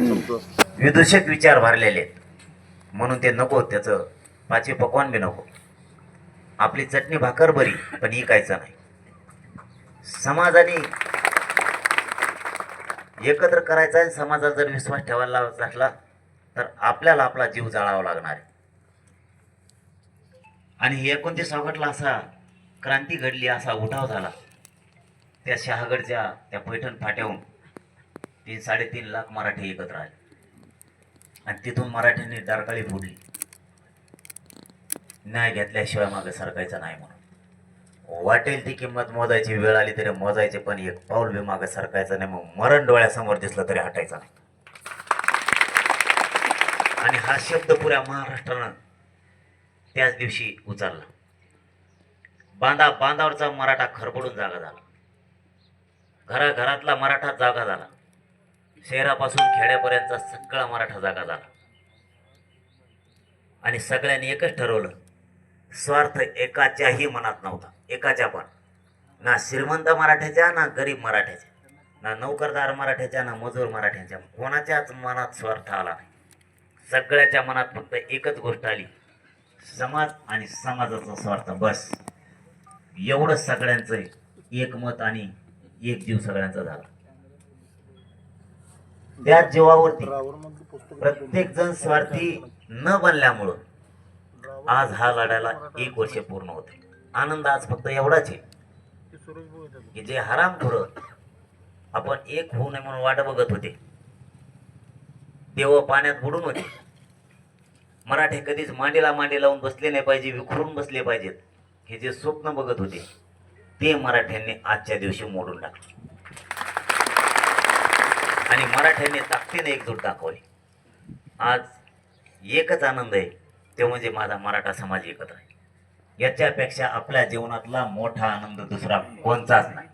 विदूषक विचार भरलेले आहेत म्हणून ते नको, त्याचं पाचवी पकवान बी नको. आपली चटणी भाकर बरी पण इकायचं नाही. समाजाने एकत्र करायचा आहे. समाजात जर विश्वास ठेवायला असला तर आपल्याला आपला जीव जाळावा लागणार आहे. आणि 29 ऑगस्टला असा क्रांती घडली, असा उठाव झाला. त्या शहागडच्या त्या पैठण फाट्याहून 3-3.5 लाख मराठी एकत्र आले आणि तिथून मराठ्यांनी डारकाळी फोडली. न्याय घेतल्याशिवाय मागे सरकायचं नाही म्हणून. वाटेल ती किंमत मोजायची वेळ आली तरी मोजायचे, पण एक पाऊल बी मागे सरकायचं नाही. मग मरण डोळ्यासमोर दिसलं तरी हटायचं नाही. आणि हा शब्द पुऱ्या महाराष्ट्रानं त्याच दिवशी उचलला. बांधावरचा मराठा खरबडून जागा झाला. घराघरातला मराठा जागा झाला. शहरापासून खेड्यापर्यंतचा सगळा मराठा जागा झाला. आणि सगळ्यांनी एकच ठरवलं, स्वार्थ एकाच्याही मनात नव्हता. एकाच्या पण, ना श्रीमंत मराठ्याच्या, ना गरीब मराठ्याच्या, ना नोकरदार मराठ्याच्या, ना मजूर मराठ्याच्या. कोणाच्याच मनात स्वार्थ आला नाही. सगळ्याच्या मनात फक्त एकच गोष्ट आली, समाज आणि समाजाचा स्वार्थ. बस एवढं सगळ्यांचं एक मत आणि एक जीव सगळ्यांचा झाला. त्या जीवावरती प्रत्येक जण स्वार्थी न बनल्यामुळं आज हा लढायला 1 वर्ष पूर्ण होते. आनंद आज फक्त एवढाच आहे की जे हरामखोर आपण एक होऊ नये म्हणून वाट बघत होते, देव पाण्यात बुडून होते. मराठे कधीच मांडीला मांडी लावून बसले नाही पाहिजे, विखरून बसले पाहिजेत, हे जे स्वप्न बघत होते ते मराठ्यांनी आजच्या दिवशी मोडून टाकले. आणि मराठ्यांनी ताकदीने एकजूट दाखवली. आज एकच आनंद आहे, ते म्हणजे माझा मराठा समाज एकत्र आहे. याच्यापेक्षा आपल्या जीवनातला मोठा आनंद दुसरा कोणताच नाही.